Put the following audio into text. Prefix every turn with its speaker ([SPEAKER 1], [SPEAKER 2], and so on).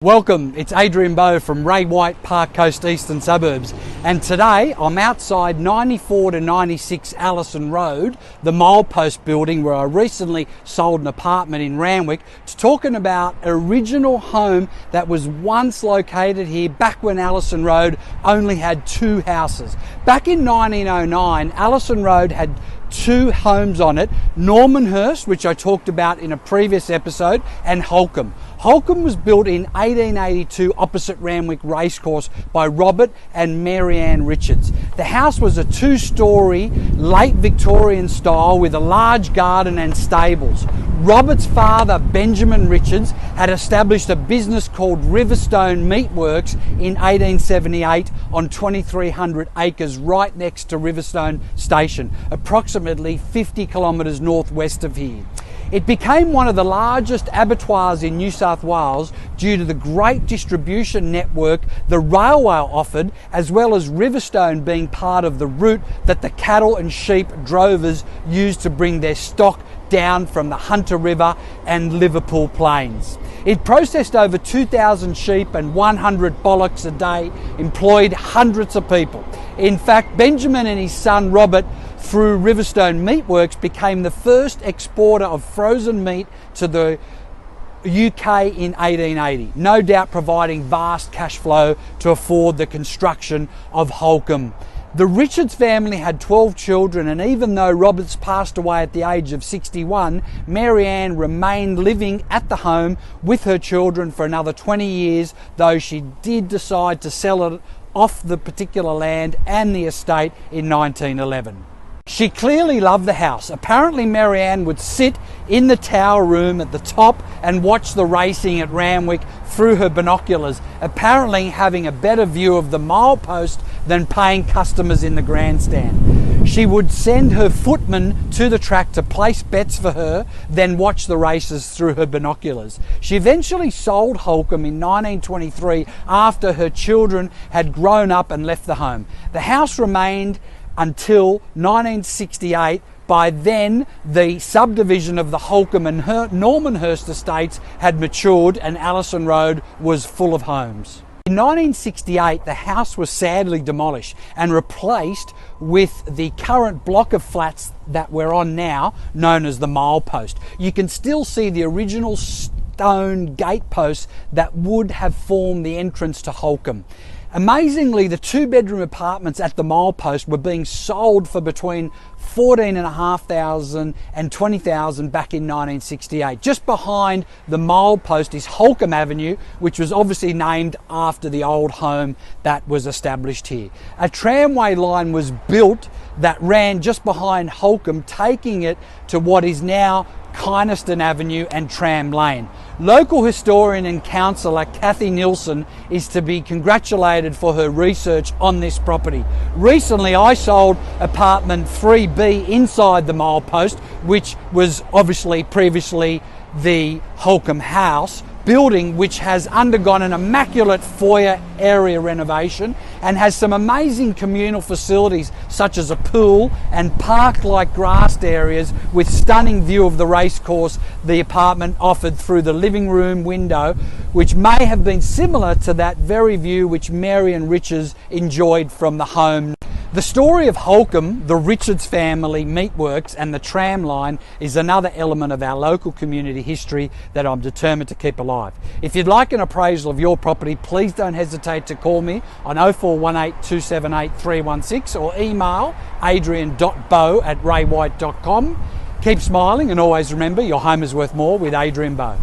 [SPEAKER 1] Welcome, it's Adrian Bo from Ray White Park Coast Eastern Suburbs, and today I'm outside 94 to 96 Alison Road, the milepost building where I recently sold an apartment in Randwick, to talking about an original home that was once located here back when Alison Road only had two houses. Back in 1909, Alison Road had two homes on it, Normanhurst, which I talked about in a previous episode, and Hollowcomb. Hollowcomb was built in 1882 opposite Randwick Racecourse by Robert and Mary Ann Richards. The house was a two-storey, late Victorian style with a large garden and stables. Robert's father, Benjamin Richards, had established a business called Riverstone Meat Works in 1878 on 2,300 acres right next to Riverstone Station, approximately 50 kilometres northwest of here. It became one of the largest abattoirs in New South Wales due to the great distribution network the railway offered, as well as Riverstone being part of the route that the cattle and sheep drovers used to bring their stock down from the Hunter River and Liverpool Plains. It processed over 2,000 sheep and 100 bullocks a day, employed hundreds of people. In fact, Benjamin and his son Robert, through Riverstone Meat Works, became the first exporter of frozen meat to the UK in 1880, no doubt providing vast cash flow to afford the construction of Hollowcomb. The Richards family had 12 children, and even though Roberts passed away at the age of 61, Mary Ann remained living at the home with her children for another 20 years, though she did decide to sell it off the particular land and the estate in 1911. She clearly loved the house. Apparently Mary Ann would sit in the tower room at the top and watch the racing at Randwick through her binoculars, apparently having a better view of the milepost than paying customers in the grandstand. She would send her footman to the track to place bets for her, then watch the races through her binoculars. She eventually sold Hollowcomb in 1923 after her children had grown up and left the home. The house remained until 1968. By then, the subdivision of the Hollowcomb and Normanhurst estates had matured and Alison Road was full of homes. In 1968, the house was sadly demolished and replaced with the current block of flats that we're on now, known as the milepost. You can still see the original stone gateposts that would have formed the entrance to Hollowcomb. Amazingly, the two-bedroom apartments at the milepost were being sold for between $14,500 and $20,000 back in 1968. Just behind the milepost is Hollowcomb Avenue, which was obviously named after the old home that was established here. A tramway line was built that ran just behind Hollowcomb, taking it to what is now Kynaston Avenue and Tram Lane. Local historian and councillor Kathy Nielsen is to be congratulated for her research on this property. Recently I sold apartment 3B inside the milepost, which was obviously previously the Hollowcomb house building, which has undergone an immaculate foyer area renovation and has some amazing communal facilities such as a pool and park-like grassed areas with stunning view of the racecourse the apartment offered through the living room window, which may have been similar to that very view which Mary and Richards enjoyed from the home. The story of Hollowcomb, the Richards family meat works and the tram line is another element of our local community history that I'm determined to keep alive. If you'd like an appraisal of your property, please don't hesitate to call me on 0418 278 316 or email adrian.bo@raywhite.com. Keep smiling and always remember your home is worth more with Adrian Bo.